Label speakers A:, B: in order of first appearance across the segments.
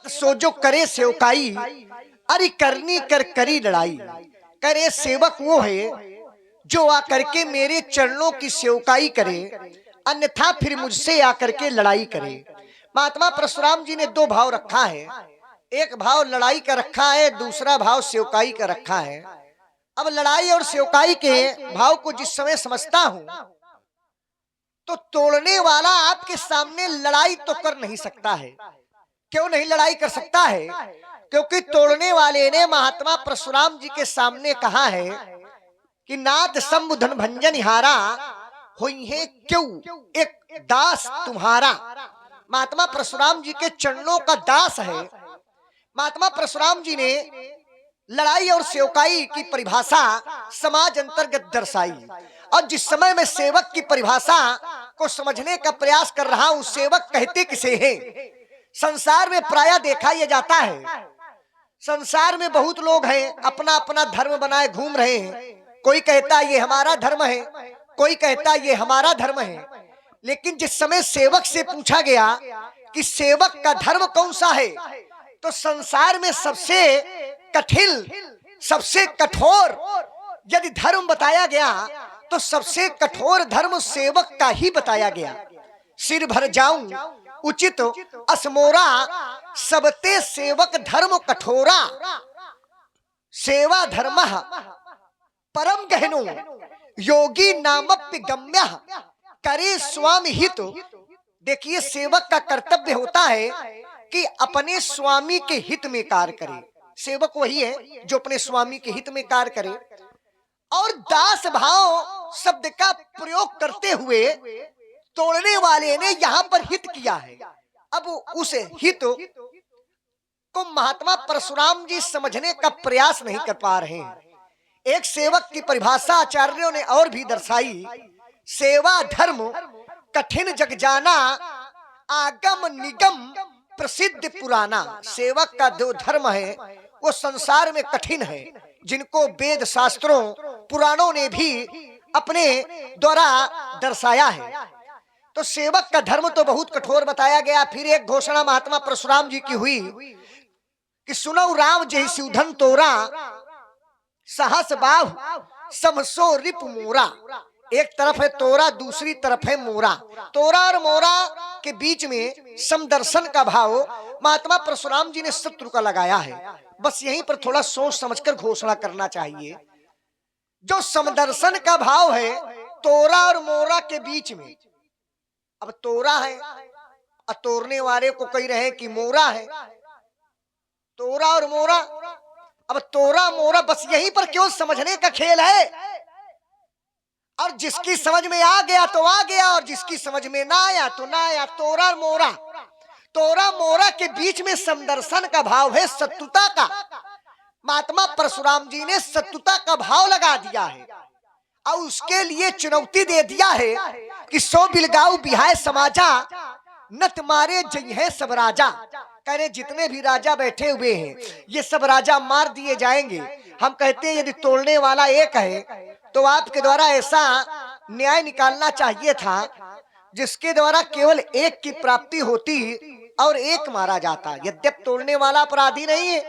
A: सो जो करे सेवकाई, अरे करनी कर करी लड़ाई। करे सेवक वो है जो आकर के मेरे चरणों की सेवकाई करे, अन्यथा फिर मुझसे आकर के लड़ाई करे। महात्मा परशुराम जी ने दो भाव रखा है, एक भाव लड़ाई का रखा है, दूसरा भाव सेवकाई का रखा है। अब लड़ाई और सेवकाई के भाव को जिस समय समझता हूं, तो तोड़ने वाला आपके सामने लड़ाई तो कर नहीं सकता है। क्यों नहीं लड़ाई कर सकता है? क्योंकि तोड़ने वाले ने महात्मा परशुराम जी के सामने कहा है कि नाथ संबुधन भंजन हारा हुई है क्यों एक दास तुम्हारा। महात्मा परशुराम जी के चरणों का दास है। महात्मा परशुराम जी ने लड़ाई और सेवकाई की परिभाषा समाज अंतर्गत दर्शाई, और जिस समय मैं सेवक की परिभाषा को समझने का प्रयास कर रहा हूं, सेवक कहते किसे हैं? संसार में प्रायः देखा यह जाता है, संसार में बहुत लोग हैं अपना अपना धर्म बनाए घूम रहे हैं। कोई कहता ये हमारा धर्म है, कोई कहता ये हमारा धर्म है। लेकिन जिस समय सेवक से पूछा गया कि सेवक का धर्म कौन सा है, तो संसार में सबसे कठिन, सबसे कठोर यदि धर्म बताया गया तो सबसे कठोर धर्म सेवक का ही बताया गया। सिर भर जाऊं उचित असमोरा, सबते सेवक धर्म कठोरा। सेवा धर्म परम गहनो, योगी नामप्य गम्य, करे स्वामी हित। देखिए, सेवक का कर्तव्य होता है कि अपने स्वामी के हित में कार्य करे। सेवक वही है जो अपने स्वामी के हित में कार्य करे। और दास भाव शब्द का प्रयोग करते हुए तोड़ने वाले ने यहाँ पर हित किया है। अब उस हित को महात्मा परशुराम जी समझने का प्रयास नहीं कर पा रहे हैं। एक सेवक की परिभाषा आचार्यों ने और भी दर्शाई, सेवा धर्म कठिन जग जाना, आगम निगम प्रसिद्ध पुराना। सेवक का जो धर्म है वो संसार में कठिन है, जिनको वेद शास्त्रों पुराणों ने भी अपने द्वारा दर्शाया है। तो सेवक का धर्म तो बहुत कठोर बताया गया। फिर एक घोषणा महात्मा परशुराम जी की हुई कि सुनो राम जय सुधन तोरा, सहस बाहु समसो रिप मोरा। एक तरफ है तोरा, दूसरी तरफ है मोरा। तोरा और मोरा के बीच में समदर्शन का भाव महात्मा परशुराम जी ने शत्रु का लगाया है। बस यहीं पर थोड़ा सोच समझकर घोषणा करना चाहिए। जो समदर्शन का भाव है तोरा और मोरा के बीच में, अब तोरा है, तोड़ने वाले को कह रहे कि मोरा है। तोरा और मोरा, अब तोरा मोरा बस यहीं पर क्यों समझने का खेल है। और जिसकी समझ में आ गया तो आ गया, और जिसकी समझ में ना आया तो ना आया। तोरा और मोरा, तोरा मोरा के बीच में समदर्शन का भाव है, शत्रुता का। महात्मा परशुराम जी ने शत्रुता का भाव लगा दिया है और उसके लिए चुनौती दे दिया है कि सो बिलगाऊ बिहाय समाजा, न तुम्हारे जय है सब राजा। कह रहे जितने भी राजा बैठे हुए हैं ये सब राजा मार दिए जाएंगे। हम कहते हैं यदि तोड़ने वाला एक है तो आपके द्वारा ऐसा न्याय निकालना चाहिए था जिसके द्वारा केवल एक की प्राप्ति होती और एक मारा जाता। यद्यप तोड़ने वाला अपराधी नहीं है,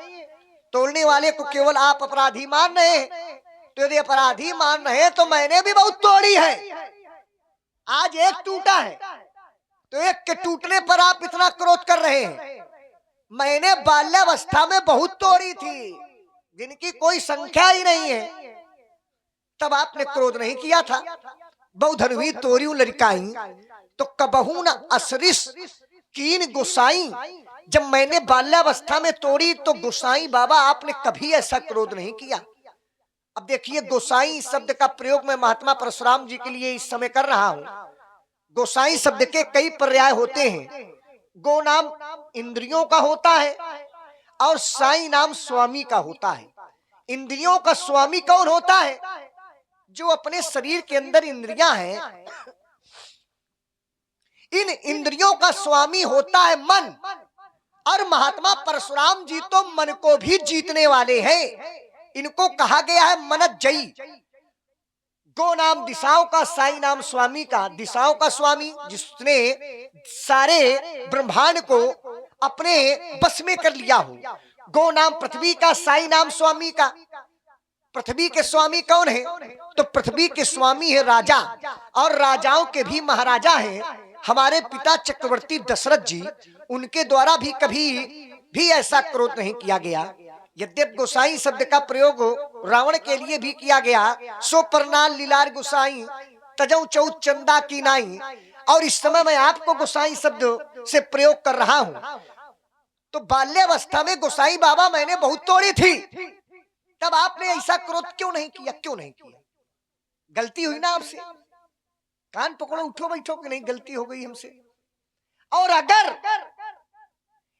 A: तोड़ने वाले को केवल आप अपराधी मान रहे हैं। तो यदि अपराधी मान रहे हैं तो मैंने भी बहुत तोड़ी है। आज एक टूटा है तो एक के टूटने पर आप इतना क्रोध कर रहे हैं। मैंने बाल्यावस्था में बहुत तोड़ी थी जिनकी कोई संख्या ही नहीं है, तब आपने क्रोध नहीं किया था। बहुधन हुई तोरी लड़काई तो कबहू न असरिस कीन गोसाई। जब मैंने बाल्यावस्था में तोड़ी तो गोसाई बाबा आपने कभी ऐसा क्रोध नहीं किया। अब देखिए, गोसाई शब्द का प्रयोग मैं महात्मा परशुराम जी के लिए इस समय कर रहा हूं। गोसाई शब्द के कई पर्याय होते हैं। गो नाम इंद्रियों का होता है और साई नाम स्वामी का होता है। इंद्रियों का स्वामी कौन होता है? जो अपने शरीर के अंदर इंद्रियां हैं, इन इंद्रियों का स्वामी होता है मन। और महात्मा परशुराम जी तो मन को भी जीतने वाले हैं। इनको कहा गया है मनज्जयी। गो नाम दिशाओं का, साई नाम स्वामी का। दिशाओं का स्वामी जिसने सारे ब्रह्मांड को अपने बस में कर लिया हो। गो नाम पृथ्वी का, साई नाम स्वामी का। पृथ्वी के स्वामी कौन है? तो पृथ्वी के स्वामी है राजा, और राजाओं के भी महाराजा हैं हमारे पिता चक्रवर्ती दशरथ जी। उनके द्वारा भी कभी भी ऐसा क्रोध नहीं किया गया। यद्यपि गोसाई शब्द का प्रयोग रावण के लिए भी किया गया, सो परनाल लीलार गोसाई तजौ चौथ चंदा की नाई, और इस समय मैं आपको गोसाई शब्द से प्रयोग कर रहा हूं। तो बाल्यावस्था में गोसाई बाबा मैंने बहुत तोड़ी थी, तब आपने ऐसा क्रोध क्यों नहीं किया? क्यों नहीं किया? गलती हुई ना आपसे? कान पकड़ो, उठो बैठो कि नहीं, गलती हो गई हमसे। और अगर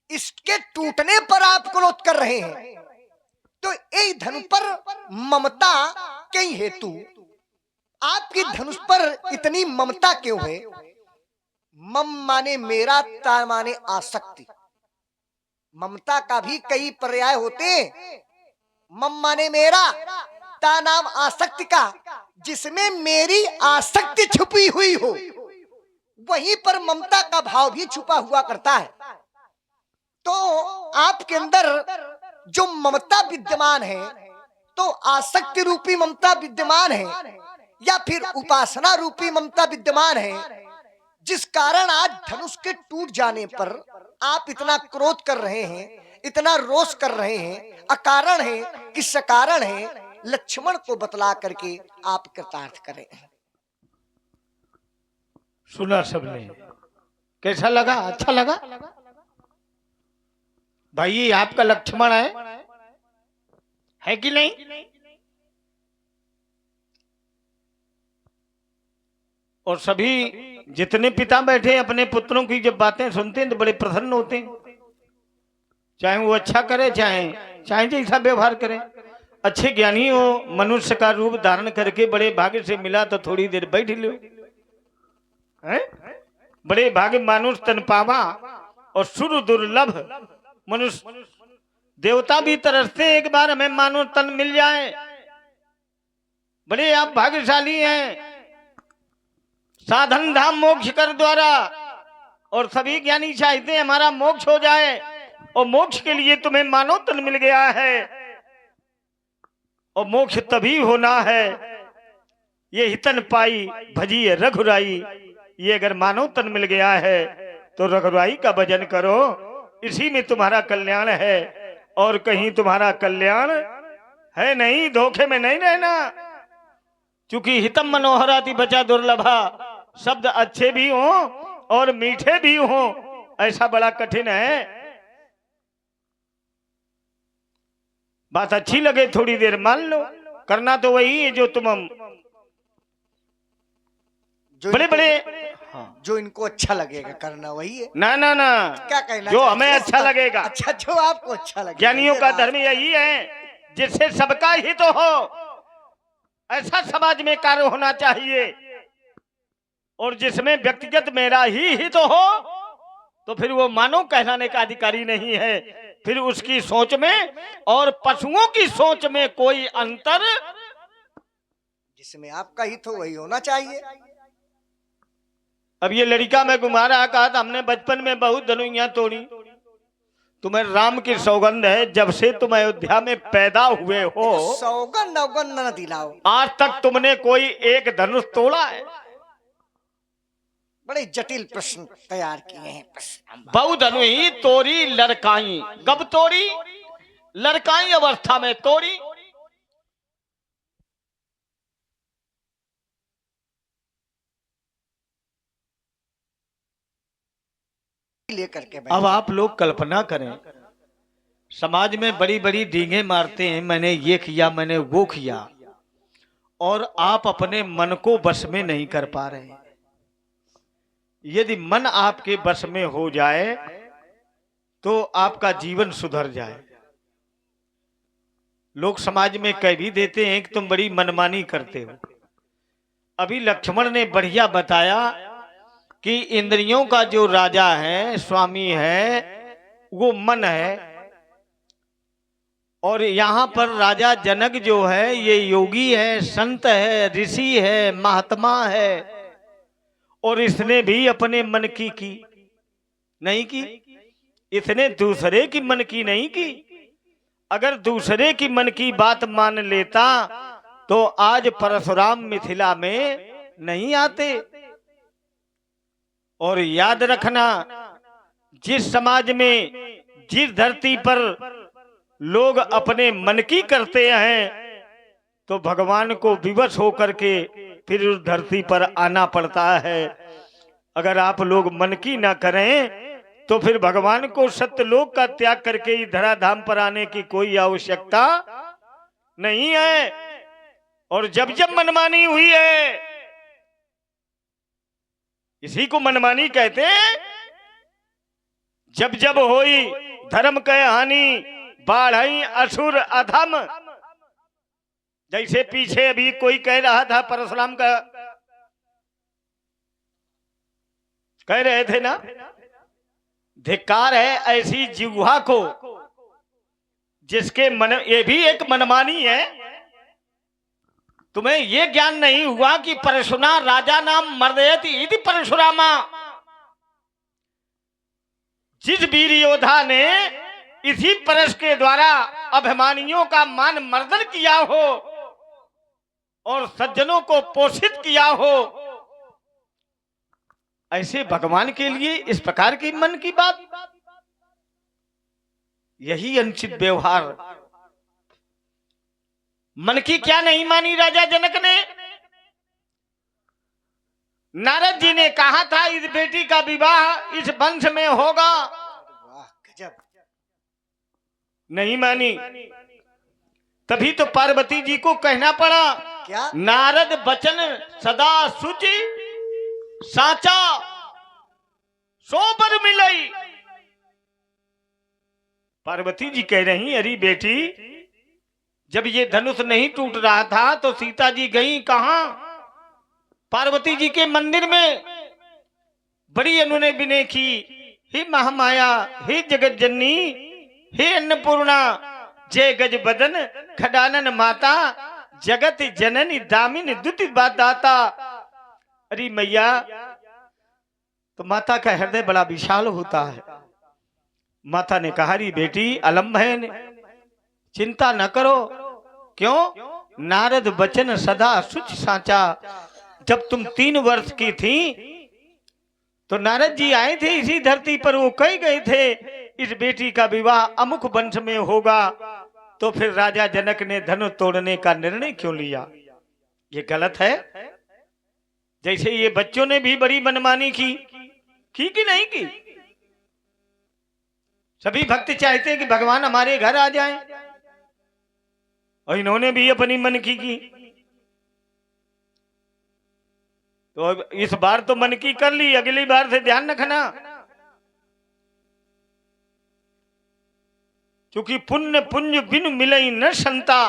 A: इसके टूटने पर आप क्रोध कर रहे हैं तो ये धनुष पर ममता कई हेतु, आपकी धनुष पर इतनी ममता क्यों है? मम माने मेरा, ता माने आसक्ति। ममता का भी कई पर्याय होते हैं। मम माने मेरा, ता नाम आसक्ति का, जिसमें मेरी आसक्ति छुपी हुई हो, वहीं पर ममता का भाव भी छुपा हुआ करता है। तो आपके अंदर जो ममता विद्यमान है, तो आसक्ति रूपी ममता विद्यमान है, या फिर उपासना रूपी ममता विद्यमान है, जिस कारण आज धनुष के टूट जाने पर आप इतना क्रोध कर रहे हैं, इतना रोष कर रहे हैं। अकारण है कि सकारण है, लक्ष्मण को बतला करके आप कृतार्थ करें।
B: सुना सबने, कैसा लगा? अच्छा लगा भाई? ये आपका लक्ष्मण है कि नहीं? और सभी जितने पिता बैठे अपने पुत्रों की जब बातें सुनते हैं तो बड़े प्रसन्न होते हैं, चाहे वो अच्छा करे चाहे जैसा व्यवहार करे। अच्छे ज्ञानी हो, मनुष्य का रूप धारण करके बड़े भाग्य से मिला तो थोड़ी देर बैठ लो, बड़े भाग्य मानुष तन पावा और सुर दुर्लभ। मनुष्य देवता भी तरसते एक बार हमें मानुष तन मिल जाए। बड़े आप भाग्यशाली हैं। साधन धाम मोक्ष कर द्वारा, और सभी ज्ञानी चाहते हैं हमारा मोक्ष हो जाए, और मोक्ष के लिए तुम्हें मानव तन मिल गया है। और मोक्ष तभी होना है ये हितन पाई भजी रघुराई। ये अगर मानव तन मिल गया है तो रघुराई का भजन करो, इसी में तुम्हारा कल्याण है, और कहीं तुम्हारा कल्याण है नहीं। धोखे में नहीं रहना। चूंकि हितम मनोहराति बचा दुर्लभा, शब्द अच्छे भी हों और मीठे भी हों, ऐसा बड़ा कठिन है। बात अच्छी लगे थोड़ी देर मान लो, करना तो वही है जो तुम बड़े बड़े
A: जो इनको अच्छा लगेगा करना वही है।
B: ना ना ना,
A: क्या कहना
B: जो हमें अच्छा लगेगा।
A: अच्छा, जो आपको अच्छा लगेगा।
B: ज्ञानियों का धर्म यही है जिससे सबका हित हो, ऐसा समाज में कार्य होना चाहिए। और जिसमें व्यक्तिगत मेरा ही हित हो तो फिर वो मानव कहलाने का अधिकारी नहीं है। फिर उसकी सोच में और पशुओं की सोच में कोई अंतर,
A: जिसमें आपका हित हो वही होना चाहिए।
B: अब ये लड़का मैं घुमा रहा, कहा था हमने बचपन में बहुत धनुइयां तोड़ी। तुम्हें राम की सौगंध है, जब से तुम अयोध्या में पैदा हुए हो
A: सौगंध अवगंध न दिलाओ,
B: आज तक तुमने कोई एक धनुष तोड़ा है?
A: बड़े जटिल प्रश्न तैयार किए हैं।
B: बहु धनुई तोड़ी लड़काई, कब तोड़ी? लड़काई अवस्था में तोड़ी।
A: लेकर के
B: अब आप लोग कल्पना करें, समाज में बड़ी बड़ी डींगे मारते हैं, मैंने ये किया, मैंने वो किया, और आप अपने मन को वश में नहीं कर पा रहे। यदि मन आपके वश में हो जाए तो आपका जीवन सुधर जाए। लोग समाज में कह भी देते हैं कि तुम बड़ी मनमानी करते हो। अभी लक्ष्मण ने बढ़िया बताया कि इंद्रियों का जो राजा है, स्वामी है, वो मन है। और यहाँ पर राजा जनक जो है ये योगी है, संत है, ऋषि है, महात्मा है, और इसने भी अपने मन की नहीं की। इसने दूसरे की मन की नहीं की। अगर दूसरे की मन की बात मान लेता तो आज परशुराम मिथिला में नहीं आते। और याद रखना, जिस समाज में, जिस धरती पर लोग अपने मन की करते हैं तो भगवान को विवश होकर के फिर उस धरती पर आना पड़ता है। अगर आप लोग मन की ना करें तो फिर भगवान को सत्यलोक का त्याग करके इस धराधाम पर आने की कोई आवश्यकता नहीं है। और जब जब मनमानी हुई है, इसी को मनमानी कहते हैं। जब जब होई धर्म के हानि, बाढ़ई असुर अधम। जैसे पीछे अभी कोई कह रहा था, परशुराम का कह रहे थे ना, धिक्कार है ऐसी जिह्वा को जिसके मन, ये भी एक मनमानी है। तुम्हें ये ज्ञान नहीं हुआ कि परशुना राजा नाम मर्दयति इति परशुरामा। जिस वीर योद्धा ने इसी परश के द्वारा अभिमानियों का मान मर्दन किया हो और सज्जनों को पोषित किया हो, ऐसे भगवान के लिए इस प्रकार की मन की बात, यही अनुचित व्यवहार। मन की क्या नहीं मानी राजा जनक ने? नारद जी ने कहा था इस बेटी का विवाह इस वंश में होगा, नहीं मानी। तभी तो पार्वती जी को कहना पड़ा,
A: क्या?
B: नारद बचन सदा सुचि साचा सो बर मिलई। पार्वती जी कह रही, अरे बेटी, जब ये धनुष नहीं टूट रहा था तो सीता जी गई कहां? पार्वती जी के मंदिर में बड़ी उन्होंने विनय की, हे महामाया, हे जगत जननी, हे अन्नपूर्णा, जय गज बदन खडानन माता, जगत जननी दामिनी दुति दाता। अरे मैया, तो माता का हृदय बड़ा विशाल होता है। माता ने कहा, री बेटी अलम है, चिंता न करो। क्यों? नारद बचन सदा सुच साचा। जब तुम 3 वर्ष की थी तो नारद जी आए थे इसी धरती पर, वो कह गए थे इस बेटी का विवाह अमुक वंश में होगा। तो फिर राजा जनक ने धनुष तोड़ने का निर्णय क्यों लिया? ये गलत है। जैसे ये बच्चों ने भी बड़ी मनमानी की कि नहीं की? सभी भक्त चाहते हैं कि भगवान हमारे घर आ जाएं, और इन्होंने भी अपनी मन की। तो इस बार तो मन की कर ली, अगली बार से ध्यान रखना, क्योंकि पुण्य पुंज बिन मिलई न संता।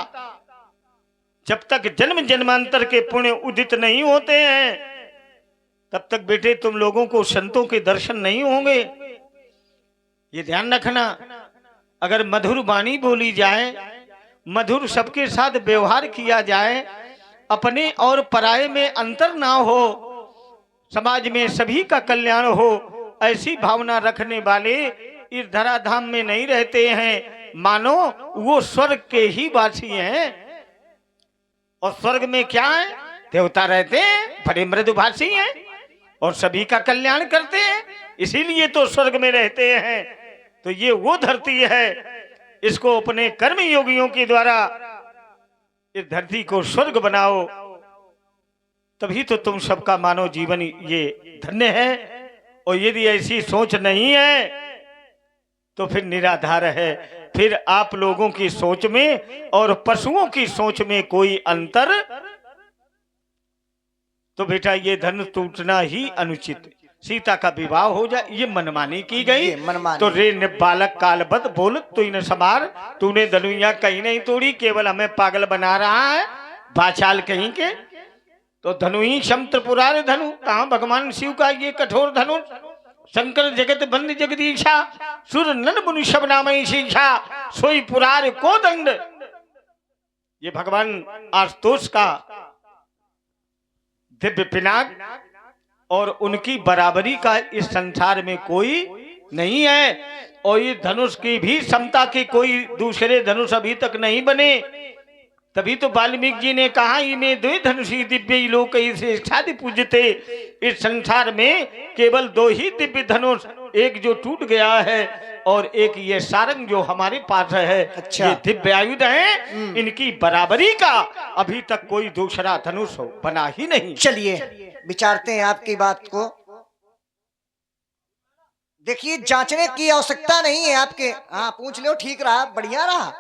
B: जब तक जन्म जन्मांतर के पुण्य उदित नहीं होते हैं तब तक बेटे तुम लोगों को संतों के दर्शन नहीं होंगे। ये ध्यान रखना। अगर मधुर वाणी बोली जाए, मधुर सबके साथ व्यवहार किया जाए, अपने और पराये में अंतर ना हो, समाज में सभी का कल्याण हो, ऐसी भावना रखने वाले इस धराधाम में नहीं रहते हैं। मानो वो स्वर्ग के ही वासी हैं। और स्वर्ग में क्या है? देवता रहते हैं, बड़े मृदुभाषी हैं और सभी का कल्याण करते हैं, इसीलिए तो स्वर्ग में रहते हैं। तो ये वो धरती है, इसको अपने कर्म योगियों के द्वारा इस धरती को स्वर्ग बनाओ, तभी तो तुम सबका मानव जीवन ये धन्य है। और यदि ऐसी सोच नहीं है तो फिर निराधार है। फिर आप लोगों की सोच में और पशुओं की सोच में कोई अंतर, तो बेटा ये धन टूटना ही अनुचित। सीता का विवाह हो जाए, ये मनमानी की गई। तो रे ने बालक कालबद बोल तू इन समार, तूने धनुइया कहीं नहीं तोड़ी, केवल हमें पागल बना रहा है, बाचाल कहीं के। तो धनुई शम त्रिपुरार धनु, कहाँ भगवान शिव का ये कठोर धनुष? शंकर जगत बंद जगदीशा, सुर नन मुनि सब नामई शीशा, सोई पुरार को दंड। ये भगवान आशुतोष का दिव्य पिनाक, और उनकी बराबरी का इस संसार में कोई नहीं है। और ये धनुष की भी क्षमता के कोई दूसरे धनुष अभी तक नहीं बने। तभी तो वाल्मीकि जी ने कहा इन्हें द्वि धनुषी दिव्य लोक से छादि पूजते। इस संसार में केवल दो ही दिव्य धनुष, एक जो टूट गया है और एक ये सारंग जो हमारे पास है।
A: अच्छा।
B: ये दिव्य आयुध हैं, इनकी बराबरी का अभी तक कोई दूसरा धनुष बना ही नहीं।
A: चलिए विचारते हैं आपकी बात को। देखिए जांचने की आवश्यकता नहीं है आपके, हाँ पूछ लो ठीक रहा, बढ़िया रहा,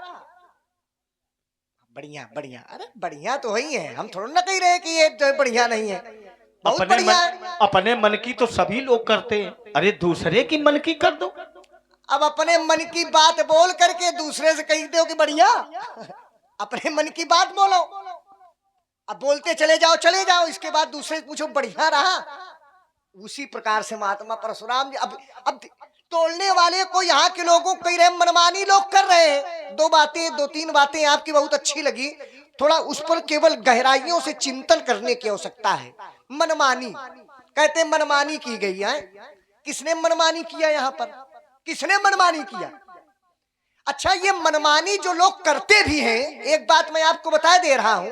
A: बढ़िया बढ़िया। अरे बढ़िया तो वही है, हम थोड़ा ना कह रहे हैं कि ये तो बढ़िया नहीं है, बहुत बढ़िया है।
B: अपने मन की तो सभी लोग करते हैं, अरे दूसरे की मन की कर दो।
A: अब अपने मन की बात बोल करके दूसरे से कह दो कि बढ़िया, अपने मन की बात बोलो, अब बोलते चले जाओ, इसके बाद दूसरे से पूछो बढ़िया रहा। उसी प्रकार से महात्मा परशुराम जी अब तोड़ने वाले को यहाँ के लोगों को कह रहे मनमानी लोग कर रहे हैं। दो तीन बातें आपकी बहुत अच्छी लगी, थोड़ा उस पर केवल गहराइयों से चिंतन करने की आवश्यकता है। मनमानी कहते मनमानी की गई है, किसने मनमानी किया? यहाँ पर किसने मनमानी किया? अच्छा ये मनमानी जो लोग करते भी हैं, एक बात मैं आपको बता दे रहा हूं,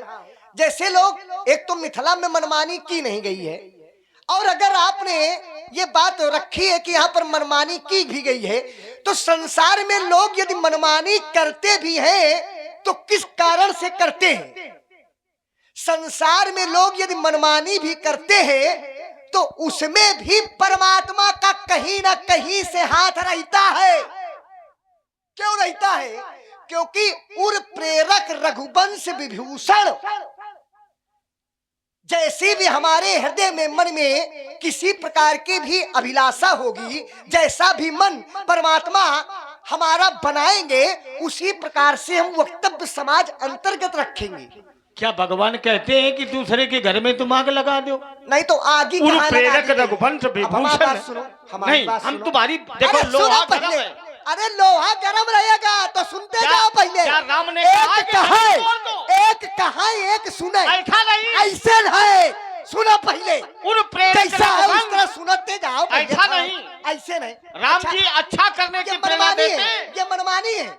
A: जैसे लोग एक तो मिथिला में मनमानी की नहीं गई है, और अगर आपने ये बात रखी है कि यहाँ पर मनमानी की भी गई है, तो संसार में लोग यदि मनमानी करते भी हैं तो किस कारण से करते हैं? संसार में लोग यदि मनमानी भी करते हैं तो उसमें भी परमात्मा का कहीं ना कहीं से हाथ रहता है। क्यों रहता है? क्योंकि उर प्रेरक रघुवंश विभूषण जैसी भी हमारे हृदय में मन में किसी प्रकार की भी अभिलाषा होगी, जैसा भी मन परमात्मा हमारा बनाएंगे, उसी प्रकार से हम वक्तव्य समाज अंतर्गत रखेंगे।
B: क्या भगवान कहते हैं कि दूसरे के घर में तुम आग लगा दो?
A: नहीं तो आगे
B: प्रेरक रघुवंश विभूषण नहीं, हम तुम्हारी देखो लोहा गरम है।
A: अरे लोहा गरम रहेगा तो सुनते जाओ पहले।
B: क्या राम ने
A: एक कहा एक सुने,
B: ऐसा नहीं,
A: ऐसे है, सुनो पहले।
B: कैसा
A: है उस तरह सुनते जाओ।
B: ऐसा नहीं,
A: ऐसे नहीं।
B: राम जी अच्छा करने की प्रेरणा देते हैं।
A: ये मनमानी है,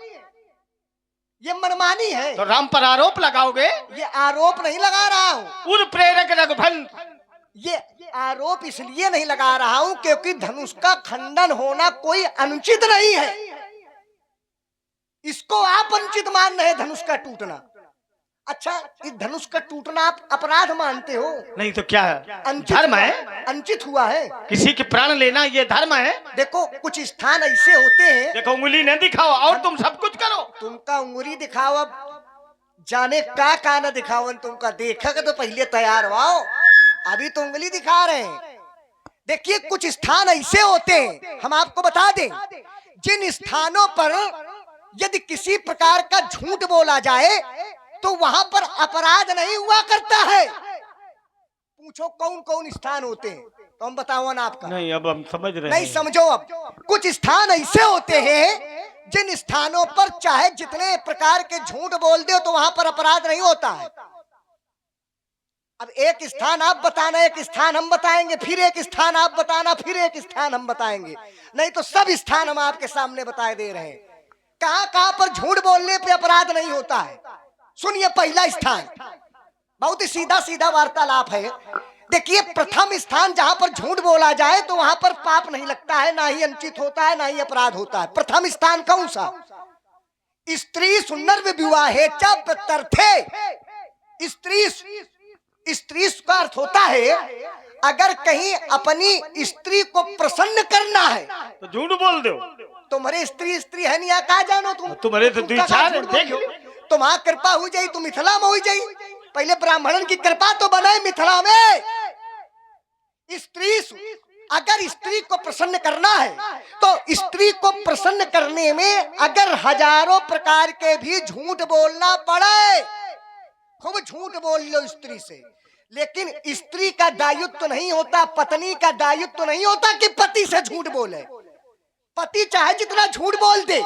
A: ये मनमानी है।
B: तो राम पर आरोप लगाओगे?
A: ये आरोप नहीं लगा रहा हूँ।
B: उर प्रेरक रघुवंश,
A: ये आरोप इसलिए नहीं लगा रहा हूं क्योंकि धनुष का खंडन होना कोई अनुचित नहीं है। इसको आप अनुचित मान रहे, धनुष का टूटना। अच्छा इस धनुष का टूटना आप अपराध मानते हो?
B: नहीं तो क्या है?
A: धर्म है, अनुचित हुआ है।
B: किसी के प्राण लेना ये धर्म है?
A: देखो कुछ स्थान ऐसे होते हैं,
B: देखो उंगली न दिखाओ और तुम सब कुछ करो।
A: तुमका उंगली दिखाओ, अब जाने का न दिखाओ, तुमका देखा तो पहले तैयार हुआ, अभी तो उंगली दिखा रहे हैं। देखिए कुछ स्थान ऐसे होते हैं, हम आपको बता दें, जिन स्थानों पर यदि किसी प्रकार का झूठ बोला जाए तो वहां पर अपराध नहीं हुआ करता है। पूछो कौन कौन स्थान होते हैं, तो हम बताओ ना आपका।
B: नहीं अब हम समझ रहे
A: नहीं समझो। अब कुछ स्थान ऐसे होते हैं जिन स्थानों पर चाहे जितने प्रकार के झूठ बोल दो तो वहां पर अपराध नहीं होता है। अब एक स्थान आप बताना, एक स्थान हम बताएंगे, फिर एक स्थान आप बताना, फिर एक स्थान हम बताएंगे, नहीं तो सब स्थान हम आपके सामने बताए दे रहे हैं। कहां पर झूठ बोलने पे अपराध नहीं होता है। सुनिए पहला स्थान, बहुत ही सीधा सीधा वार्तालाप है। देखिए प्रथम स्थान जहां पर झूठ बोला जाए तो वहां पर पाप नहीं लगता है, ना ही अनुचित होता है, ना ही अपराध होता है। प्रथम स्थान कौन सा? स्त्री सुनर्व विवाहे च प्रत्यर्थे। स्त्री का अर्थ होता है अगर कहीं अपनी स्त्री को प्रसन्न करना है
B: तो झूठ बोल दो।
A: तुम्हारे स्त्री है नहीं, कहा जानो तुम,
B: तुम्हारे तो दुई चार देखो,
A: तुम्हारा कृपा हो जाई तो मिथिला में हो जाई। पहले ब्राह्मणन की कृपा तो बनाए मिथिला में। अगर स्त्री को प्रसन्न करना है तो स्त्री को प्रसन्न करने में अगर हजारों प्रकार के भी झूठ बोलना पड़े, खूब झूठ बोल लो स्त्री से, लेकिन स्त्री का दायित्व तो नहीं होता, पत्नी का दायित्व तो नहीं होता कि पति से झूठ बोले। पति चाहे जितना झूठ बोल दे,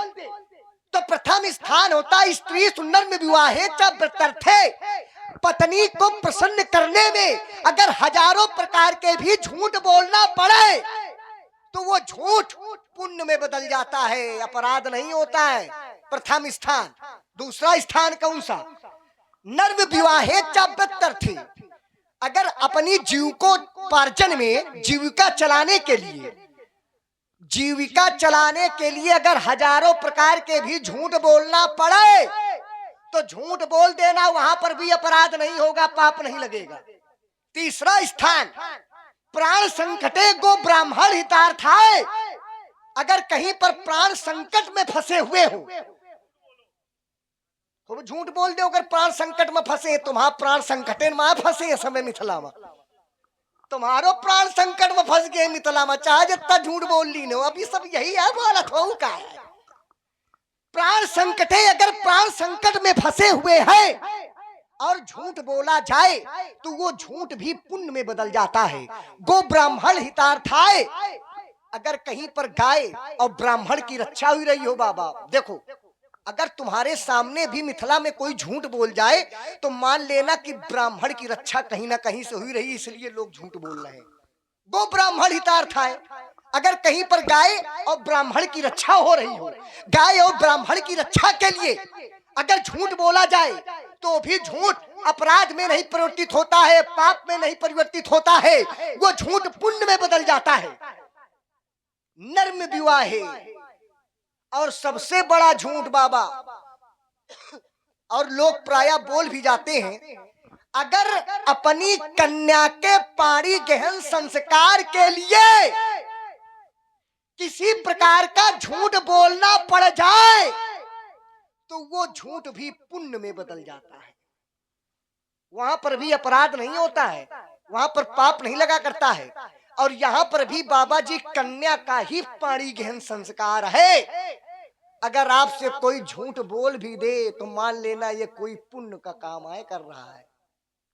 A: तो प्रथम स्थान होता स्त्री सुंदर में विवाहे च प्रत्यर्थे। पत्नी को प्रसन्न करने में अगर हजारों प्रकार के भी झूठ बोलना पड़े तो वो झूठ पुण्य में बदल जाता है, अपराध नहीं होता है। प्रथम स्थान। दूसरा स्थान कौन सा? नर्म विवाहे चाबत्तर थी। अगर अपनी जीविकोपार्जन में जीविका चलाने के लिए अगर हजारों प्रकार के भी झूठ बोलना पड़े तो झूठ बोल देना, वहां पर भी अपराध नहीं होगा, पाप नहीं लगेगा। तीसरा स्थान, प्राण संकटे गो ब्राह्मण हितार्थाय। अगर कहीं पर प्राण संकट में फंसे हुए हो तो झूठ बोल दो। अगर प्राण संकट में फंसे, तुम्हारा प्राण संकटे में फंसे समय मिथिला में, तुम्हारो प्राण संकट में फंस गए मिथिला में, चाहे जितना झूठ बोल ली नो, अभी सब यही है, बोलत हो का है। प्राण संकटे, अगर प्राण संकट में फंसे हुए हैं और झूठ बोला जाए तो वो झूठ भी पुण्य में बदल जाता है। गो ब्राह्मण हितार्थाय। अगर कहीं पर गाय और ब्राह्मण की रक्षा हुई रही हो, बाबा देखो, अगर तुम्हारे सामने भी मिथिला में कोई झूठ बोल जाए तो मान लेना कि ब्राह्मण की रक्षा कहीं ना कहीं से हुई रही, इसलिए लोग झूठ बोल रहे हैं। गो ब्राह्मण हितार्थाय। अगर कहीं पर गाय और ब्राह्मण की रक्षा हो रही हो, गाय और ब्राह्मण की रक्षा के लिए अगर झूठ बोला जाए तो भी झूठ अपराध में नहीं परिवर्तित होता है, पाप में नहीं परिवर्तित होता है, वो झूठ पुण्य में बदल जाता है। नर्म विवाहे। और सबसे बड़ा झूठ बाबा, और लोग प्रायः बोल भी जाते हैं, अगर अपनी कन्या के पाणी गहन संस्कार के लिए किसी प्रकार का झूठ बोलना पड़ जाए तो वो झूठ भी पुण्य में बदल जाता है। वहां पर भी अपराध नहीं होता है, वहां पर पाप नहीं लगा करता है। और यहाँ पर भी बाबा जी कन्या का ही पाणी गहन संस्कार है। अगर आपसे कोई झूठ बोल भी दे तो मान लेना ये कोई पुण्य का काम आए कर रहा है,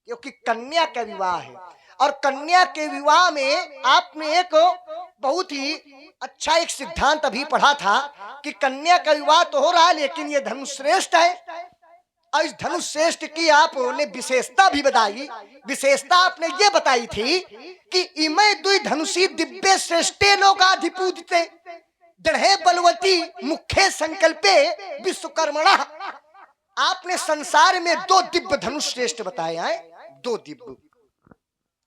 A: क्योंकि कन्या का विवाह है। और कन्या के विवाह में आपने एक बहुत ही अच्छा एक सिद्धांत अभी पढ़ा था कि कन्या का विवाह तो हो रहा है लेकिन ये धनुष श्रेष्ठ है। और इस धनुष श्रेष्ठ की आपने विशेषता भी बताई। विशेषता आपने ये बताई थी कि इमे दुई धनुषी दिव्य श्रेष्ठे लोगाधिपूजिते दृढ़े बलवती मुख्य संकल्पे विश्वकर्मणा। आपने संसार में दो दिव्य धनुष श्रेष्ठ बताए हैं, दो दिव्य।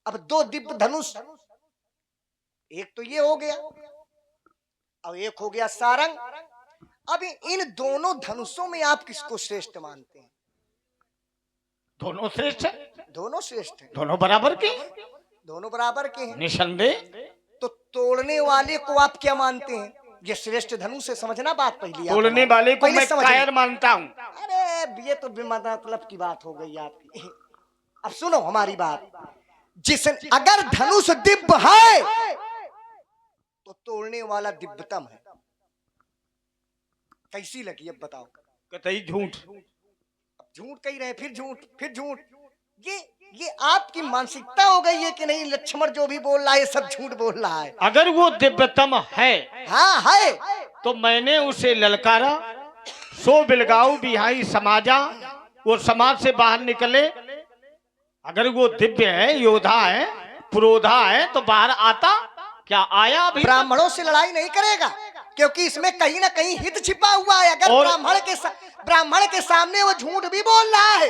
A: अब दो दिव्य धनुष, एक तो ये हो गया, अब एक हो गया सारंग। अब इन दोनों धनुषों में आप किसको श्रेष्ठ मानते हैं?
B: दोनों श्रेष्ठ है,
A: दोनों श्रेष्ठ हैं,
B: दोनों बराबर के,
A: दोनों बराबर के हैं
B: निसंदेह।
A: तो तोड़ने वाले को आप क्या मानते हैं? ये श्रेष्ठ धनुष से समझना बात पहली।
B: तोड़ने वाले को मैं कायर मानता हूँ।
A: अरे ये तो मतलब की बात हो गई आपकी। अब सुनो हमारी बात, अगर धनुष दिव्य है तो तोड़ने वाला दिव्यतम है। कैसी लगी अब बताओ?
B: कतई झूठ।
A: झूठ कही रहे, फिर झूठ, फिर झूठ। ये आपकी मानसिकता हो गई है कि नहीं? लक्ष्मण जो भी बोल रहा है सब झूठ बोल रहा है।
B: अगर वो दिव्यतम है,
A: हाँ है,
B: तो मैंने उसे ललकारा, सो बिलगाऊ बिहाई समाजा, वो समाज से बाहर निकले। अगर वो दिव्य है, योद्धा है, पुरोधा है, तो बाहर आता क्या? आया अभी?
A: ब्राह्मणों से लड़ाई नहीं करेगा क्योंकि इसमें कहीं ना कहीं हित छिपा हुआ है। अगर ब्राह्मण के सामने वो झूठ भी बोल रहा है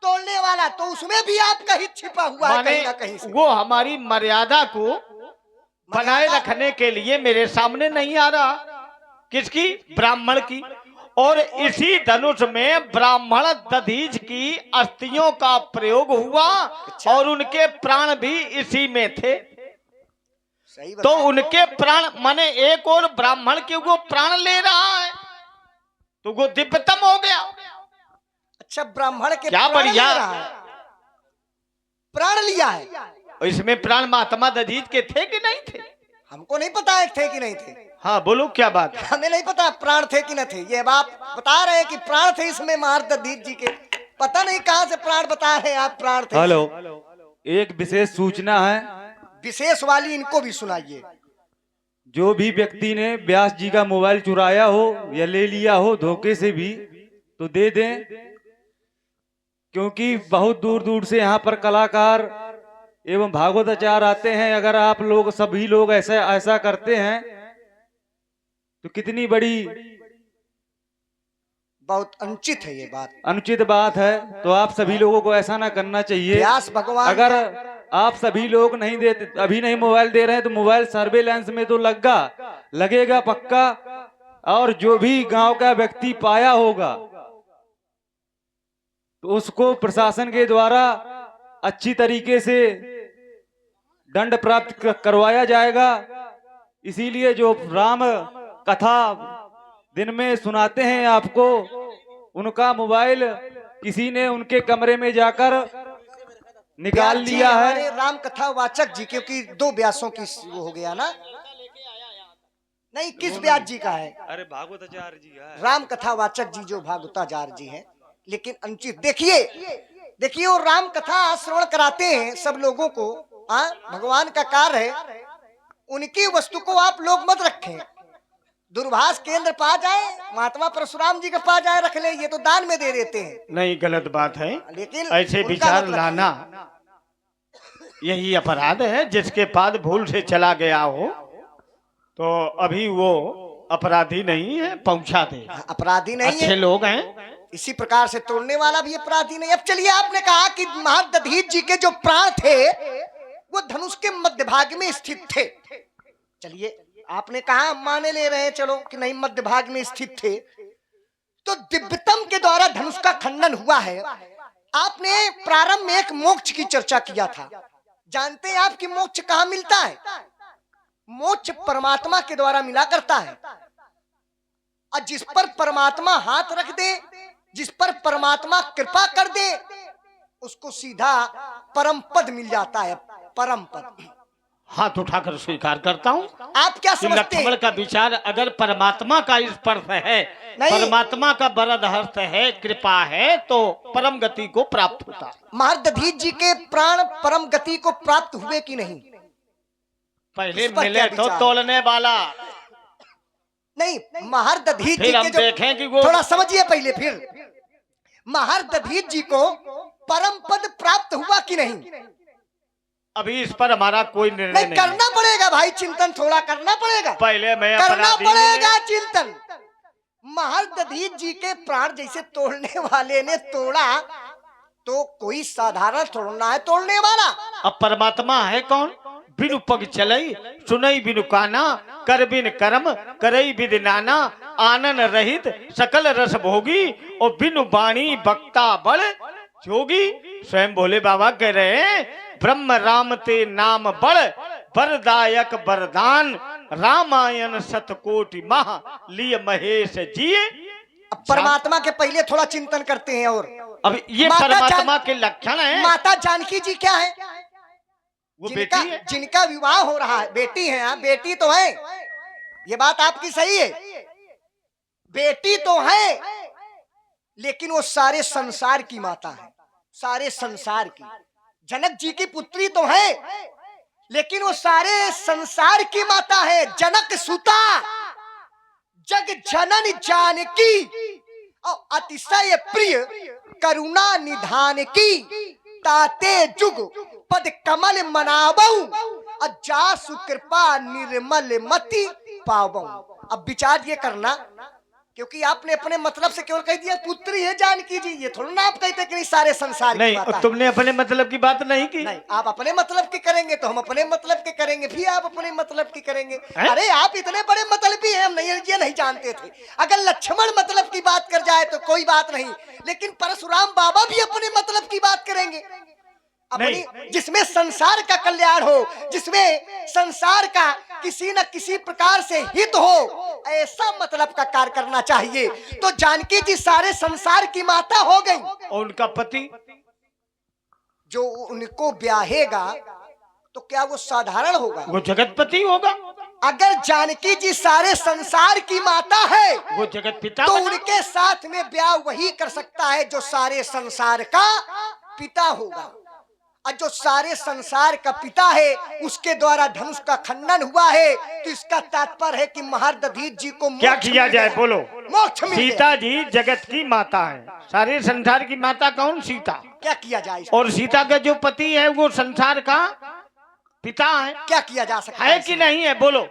A: तोड़ने वाला, तो उसमें भी आपका हित छिपा हुआ है कहीं ना कहीं से।
B: वो हमारी मर्यादा को बनाए रखने के लिए मेरे सामने नहीं आ रहा। किसकी? ब्राह्मण की। और इसी धनुष में ब्राह्मण दधीच की अस्थियों का प्रयोग हुआ और उनके प्राण भी इसी में थे। तो उनके प्राण माने एक और ब्राह्मण के वो प्राण ले रहा है तो वो दिव्यतम हो गया।
A: अच्छा, ब्राह्मण के
B: क्या बढ़िया
A: प्राण लिया है।
B: और इसमें प्राण महात्मा दधीच के थे कि नहीं थे?
A: हमको नहीं पता है थे कि नहीं थे।
B: हाँ बोलो क्या बात है?
A: हमें नहीं पता प्राण थे कि न थे। ये बात बता रहे हैं कि प्राण थे इसमें महाराज दधीच जी के। पता नहीं कहां से प्राण बता रहे हैं आप। प्राण थे।
C: हेलो, एक विशेष सूचना है,
A: विशेष वाली इनको भी सुनाइए।
C: जो भी व्यक्ति ने व्यास जी का मोबाइल चुराया हो या ले लिया हो धोखे से भी तो दे दें, क्योंकि बहुत दूर दूर से यहाँ पर कलाकार एवं भागवताचार्य आते हैं। अगर आप लोग सभी लोग ऐसा करते हैं तो कितनी बड़ी
A: बहुत अनुचित है ये बात।
C: अनुचित बात है। तो आप सभी लोगों को ऐसा ना करना चाहिए।
A: व्यास भगवान
C: अगर आप सभी लोग नहीं देते, अभी नहीं मोबाइल दे रहे हैं, तो मोबाइल सर्वेलेंस में तो लगेगा पक्का। और जो भी गांव का व्यक्ति पाया होगा तो उसको प्रशासन के द्वारा अच्छी तरीके से दंड प्राप्त करवाया जाएगा। इसीलिए जो राम कथा दिन में सुनाते हैं आपको, उनका मोबाइल किसी ने उनके कमरे में जाकर निकाल
A: व्यास जी
C: लिया
A: हमारे
C: है।
A: राम कथा वाचक जी, क्योंकि दो व्यासों की वो हो गया ना। नहीं, किस व्यास जी का है?
C: अरे भागवताचार्य जी है।
A: राम कथा वाचक जी जो भागवताचार्य जी हैं, लेकिन अनुचित। देखिए देखिए, वो राम कथा श्रवण कराते हैं सब लोगों को। भगवान का कार्य है, उनकी वस्तु को आप लोग मत रखें। दूरभाष केंद्र पा जाए, महात्मा परशुराम जी के पास जाए रख ले, ये तो दान में दे देते हैं।
B: नहीं, गलत बात है।
A: लेकिन
B: ऐसे
A: उनका
B: विचार
A: मत रखिए।
B: लाना यही अपराध है। जिसके पास भूल से चला गया हो तो अभी वो अपराधी नहीं है, पहुंचा दे।
A: अपराधी नहीं
B: अच्छे
A: है,
B: लोग हैं।
A: इसी प्रकार से तोड़ने वाला भी अपराधी नहीं। अब चलिए, आपने कहा कि महादधीच जी के जो प्राण थे वो धनुष के मध्य भाग में स्थित थे। चलिए, आपने कहा माने ले रहे हैं, चलो कि नहीं मध्य भाग में स्थित थे, तो दिव्यतम के द्वारा धनुष का खंडन हुआ है। आपने प्रारंभ में एक मोक्ष की चर्चा किया था। जानते हैं आप कि मोक्ष कहाँ मिलता है? मोक्ष परमात्मा के द्वारा मिला करता है। और जिस पर परमात्मा हाथ रख दे, जिस पर परमात्मा कृपा कर दे, उसको सीधा परम पद मिल जाता है। परम पद।
B: हाथ उठाकर स्वीकार करता हूँ।
A: आप क्या
B: कि
A: समझते
B: लक्ष्मण
A: हैं?
B: का विचार अगर परमात्मा का स्पर्श है,
A: नहीं।
B: परमात्मा का वरद हस्त है, कृपा है, तो परम गति को प्राप्त होता है।
A: महादधीच जी के प्राण परम गति को प्राप्त हुए कि नहीं?
B: पहले
A: इस पर
B: मिले
A: क्या
B: तो
A: विचार?
B: तोलने वाला,
A: नहीं, महादधीच जी
B: फिर हम
A: के जो,
B: देखें कि वो
A: थोड़ा समझिए पहले। फिर महादधीच जी को परम पद प्राप्त हुआ कि नहीं?
B: अभी इस पर हमारा कोई निर्णय
A: नहीं,
B: नहीं
A: करना पड़ेगा भाई, चिंतन थोड़ा करना पड़ेगा।
B: पहले मैं
A: करना
B: अपराधी
A: पड़ेगा चिंतन। महादधीच जी के प्राण जैसे तोड़ने वाले ने तोड़ा, तो कोई साधारण तोड़ना है तोड़ने वाला।
B: अब परमात्मा है कौन? बिनु पग चलई, सुनई बिनु काना, कर बिन कर्म, करई विधि नाना, आनन रहित सकल रस भोगी, और बिनु बाणी बक्ता बड़ जोगी। स्वयं भोले बाबा कह रहे हैं, ब्रह्म राम ते नाम बड़, वरदायक वरदान, रामायण सतकोटि मह, लिय महेश जिए।
A: अब परमात्मा के पहले थोड़ा चिंतन करते हैं। और
B: अब ये
A: माता
B: परमात्मा के लक्षण है।
A: माता जानकी जी क्या है?
B: वो
A: जिनका
B: बेटी है।
A: जिनका विवाह हो रहा है, बेटी है। हाँ, बेटी तो है, ये बात आपकी सही है, बेटी तो है, लेकिन वो सारे संसार की माता है, सारे संसार की। जनक जी की पुत्री तो है, लेकिन वो सारे संसार की माता है। जनक सुता जग जनन जानकी, और अतिशय प्रिय करुणा निधान की, ताते जुग पद कमल मनाबऊ, जासु कृपा निर्मल मति पावऊ। अब विचार ये करना, क्योंकि आपने अपने मतलब से केवल कह दिया पुत्री है जानकी जी, ये थोड़ा ना आप कहते कि नहीं सारे संसार की
B: नहीं,
A: माता है।
B: तुमने अपने मतलब की बात नहीं की।
A: नहीं, आप अपने मतलब की करेंगे तो हम अपने मतलब के करेंगे, भी आप अपने मतलब की करेंगे।
B: है?
A: अरे आप इतने बड़े मतलबी हैं, हम नहीं, ये नहीं जानते थे। अगर लक्ष्मण मतलब की बात कर जाए तो कोई बात नहीं, लेकिन परशुराम बाबा भी अपने मतलब की बात करेंगे। अपनी, जिसमें संसार का कल्याण हो, जिसमें संसार का किसी न किसी प्रकार से हित हो, ऐसा मतलब का कार्य करना चाहिए। तो जानकी जी सारे संसार की माता हो गई।
B: और उनका पति
A: जो उनको ब्याहेगा तो क्या वो साधारण होगा?
B: वो जगतपति होगा।
A: अगर जानकी जी सारे संसार की माता है,
B: वो जगत पिता
A: तो
B: बना।
A: उनके साथ में ब्याह वही कर सकता है जो सारे संसार का पिता होगा। और जो सारे संसार का पिता है, उसके द्वारा धनुष का खंडन हुआ है, तो इसका तात्पर्य है कि महादधीच जी को
B: क्या
A: मोक्ष
B: किया
A: मिल
B: जाए?
A: गया।
B: बोलो।
A: मोक्ष मिल गया।
B: सीता जी जगत की माता है। सारे संसार की माता कौन? सीता।
A: क्या किया जाए?
B: और सीता का जो पति है वो संसार का पिता है।
A: क्या किया जा सकता
B: है कि नहीं है? बोलो।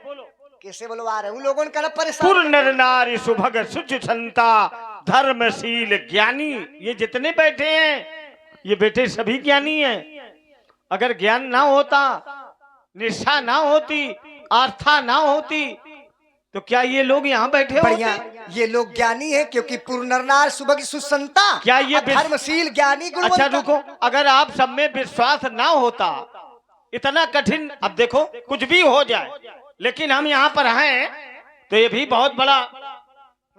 A: कैसे बुलवा रहे? उन लोगों का ना परेशान।
B: पुर नर नारी सुभग सुच संता धर्मशील ज्ञानी, ये जितने बैठे हैं ये बेटे सभी ज्ञानी हैं। अगर ज्ञान ना होता, निष्ठा ना होती, आस्था ना होती, तो क्या ये लोग यहाँ बैठे
A: बढ़िया,
B: होते?
A: ये लोग ज्ञानी है क्योंकि पूर्णरनार सुबह की सुसंता,
B: क्या ये
A: धर्मशील ज्ञानी
B: अच्छा
A: गुणवंता।
B: रुको, अगर आप सब में विश्वास ना होता, इतना कठिन, अब देखो कुछ भी हो जाए, लेकिन हम यहाँ पर हैं तो ये भी बहुत बड़ा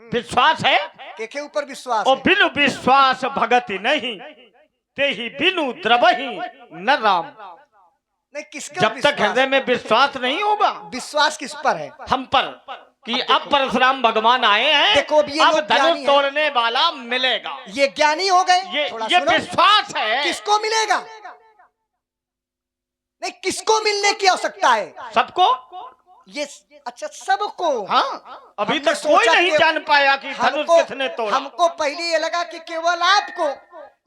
B: विश्वास है।
A: के ऊपर विश्वास
B: और
A: है?
B: बिनु विश्वास भगति नहीं, ते ही बिनु द्रवही न राम।
A: नहीं, किसका
B: जब तक
A: विश्वास?
B: हृदय में विश्वास नहीं होगा,
A: विश्वास किस पर है?
B: हम पर, कि अब परशुराम भगवान आए हैं,
A: देखो, अब ये
B: अब
A: लोग ज्ञानी
B: धनुष
A: हैं।
B: तोड़ने वाला मिलेगा,
A: ये ज्ञानी हो गए।
B: ये
A: थोड़ा
B: ये
A: सुनो।
B: विश्वास है।
A: किसको मिलेगा? नहीं, किसको मिलने की आवश्यकता है?
B: सबको,
A: ये अच्छा, सबको।
B: हाँ, अभी
A: हमने
B: तक कोई
A: सोचा
B: नहीं
A: कि
B: जान पाया कि धनुष किसने तोड़ा।
A: हमको पहले ये लगा कि केवल आपको,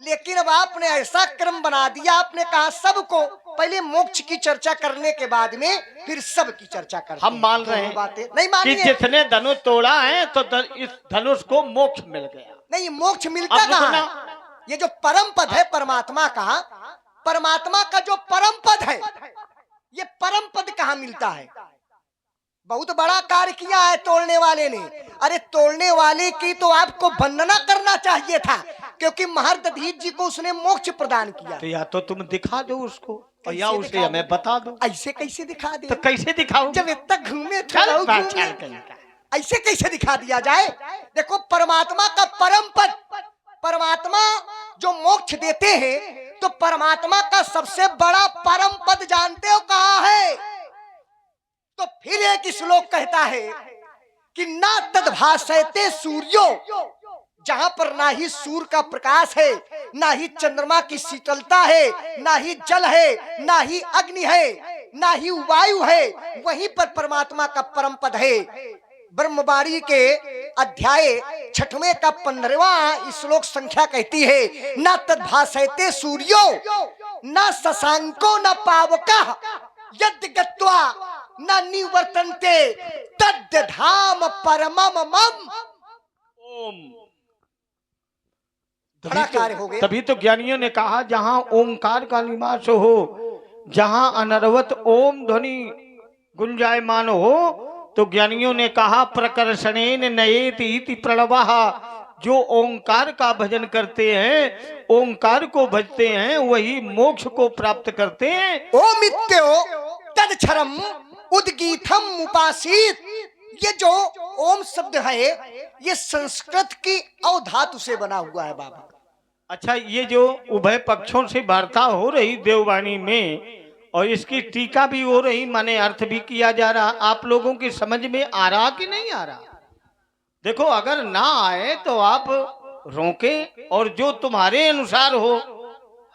A: लेकिन अब आपने ऐसा क्रम बना दिया, आपने कहा सबको। पहले मोक्ष की चर्चा करने के बाद में फिर सब की चर्चा करते
B: हम
A: हैं।
B: मान रहे
A: दोनों
B: हैं
A: बातें नहीं
B: कि
A: मानिए।
B: जिसने धनुष तोड़ा है तो इस धनुष को मोक्ष मिल गया।
A: नहीं, मोक्ष मिलता
B: अब
A: कहाँ
B: रुकना।
A: है? ये जो परम पद है परमात्मा का, परमात्मा का जो परम पद है, ये परम पद कहाँ मिलता है? बहुत बड़ा कार्य किया है तोड़ने वाले ने। अरे तोड़ने वाले की तो आपको वंदना करना चाहिए था, क्योंकि महर्दधीत जी को उसने मोक्ष प्रदान किया।
B: तो या तो तुम दिखा दो उसको, और या
A: कैसे
B: उसे
A: दिखा
B: हमें बता दो।
A: ऐसे कैसे दिखा दे?
B: तो कैसे दिखाऊं?
A: जब इतना घूमे
B: चल
A: थोड़ा
B: बात
A: घूमे।
B: चल कहीं का।
A: ऐसे कैसे दिखा दिया जाए? देखो, परमात्मा का परम पद, परमात्मा जो मोक्ष देते हैं, तो परमात्मा का सबसे बड़ा परम पद जानते हो कहाँ है? तो फिर एक श्लोक कहता है कि ना तद्भासयते सूर्यो, जहां पर ना ही सूर्य का प्रकाश है, ना ही चंद्रमा की शीतलता है, ना ही जल है, ना ही अग्नि है, ना ही वायु है, वहीं पर परमात्मा का परम पद है। ब्रह्मवाणी के अध्याय 6वें का 15वां श्लोक संख्या कहती है, ना तद्भासयते सूर्यो न शशांको न पावकः यद् गत्वा न निवर्तन्ते तद् धाम परमम मम।
B: ओम।
A: बड़ा कार्य हो गया।
B: तभी तो ज्ञानियों ने कहा, जहां ओंकार का निवास हो, जहां अनर्वत ओम ध्वनि गुंजायमान हो, तो ज्ञानियों ने कहा प्रकर्षणेन नयेति इति प्रणवः। जो ओंकार का भजन करते हैं, ओंकार को भजते हैं, वही मोक्ष को प्राप्त करते हैं।
A: ओमित्यो तदक्षरम उद्गीतम उपासीत। ये जो ओम शब्द है, ये संस्कृत की अवधातु से बना हुआ है बाबा।
B: अच्छा, ये जो उभय पक्षों से वार्ता हो रही देववाणी में, और इसकी टीका भी हो रही, माने अर्थ भी किया जा रहा, आप लोगों की समझ में आ रहा कि नहीं आ रहा? देखो, अगर ना आए तो आप रोकें, और जो तुम्हारे अनुसार हो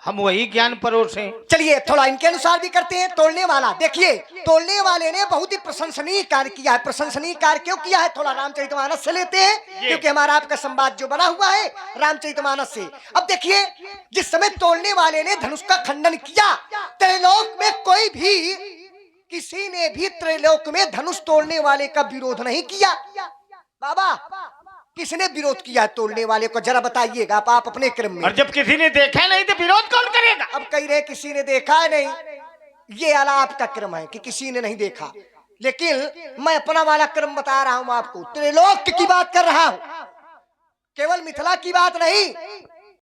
B: हम वही ज्ञान परोसें।
A: चलिए थोड़ा इनके अनुसार भी करते हैं। तोड़ने वाला, देखिए तोड़ने वाले ने बहुत ही प्रशंसनीय कार्य किया है। प्रशंसनीय कार्य क्यों किया है? थोड़ा रामचरितमानस से लेते हैं, क्योंकि हमारा आपका संवाद जो बना हुआ है रामचरितमानस से। अब देखिए, जिस समय तोड़ने वाले ने धनुष का खंडन किया, त्रैलोक में कोई भी, किसी ने भी त्रैलोक में धनुष तोड़ने वाले का विरोध नहीं किया। बाबा, किसने विरोध किया तोड़ने वाले को? जरा बताइएगा आप अपने क्रम में।
B: और जब किसी ने देखा नहीं तो विरोध कौन करेगा?
A: अब कह रहे किसी ने देखा है नहीं, ये वाला आपका क्रम है कि किसी ने नहीं देखा, लेकिन मैं अपना वाला क्रम बता रहा हूं आपको। त्रिलोक की बात कर रहा हूं, केवल मिथिला की बात नहीं।